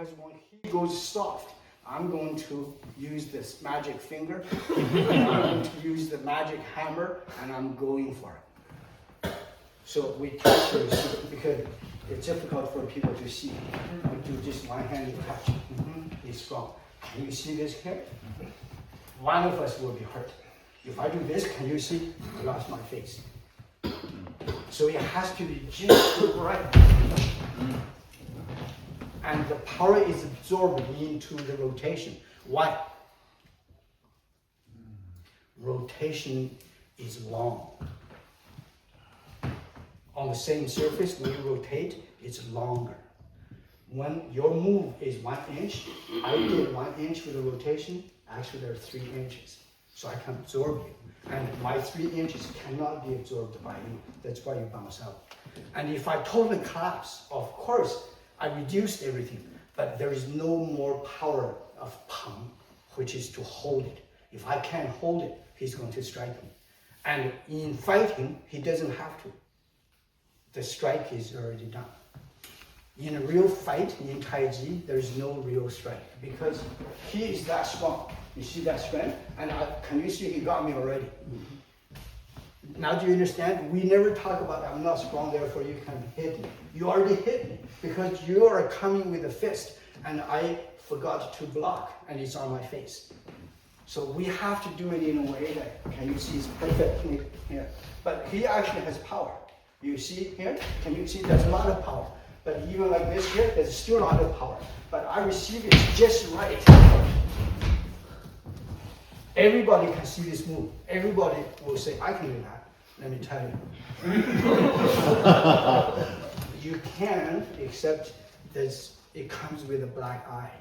because when he goes soft, I'm going to use this magic finger, and I'm going to use the magic hammer, and I'm going for it. So we touch this because it's difficult for people to see. I do just one hand touch. It's strong. Can you see this here? One of us will be hurt. If I do this, can you see? I lost my face. So it has to be just right. And the power is absorbed into the rotation. Why? Rotation is long. On the same surface, when you rotate, it's longer. When your move is 1 inch, I did 1 inch with the rotation, actually there are 3 inches. So I can absorb you. And my 3 inches cannot be absorbed by you. That's why you bounce out. And if I totally collapse, of course, I reduced everything, but there is no more power of pang, which is to hold it. If I can't hold it, he's going to strike me. And in fighting, he doesn't have to. The strike is already done. In a real fight, in Taiji, there is no real strike because he is that strong. You see that strength? And can you see he got me already? Now do you understand? We never talk about I'm not strong, therefore you can hit me. You already hit me because you are coming with a fist and I forgot to block and it's on my face. So we have to do it in a way that, can you see it's perfect here? But he actually has power. You see here? Can you see there's a lot of power? But even like this here, there's still a lot of power. But I receive it just right. Everybody can see this move. Everybody will say, I can do that. Let me tell you. You can, except it comes with a black eye.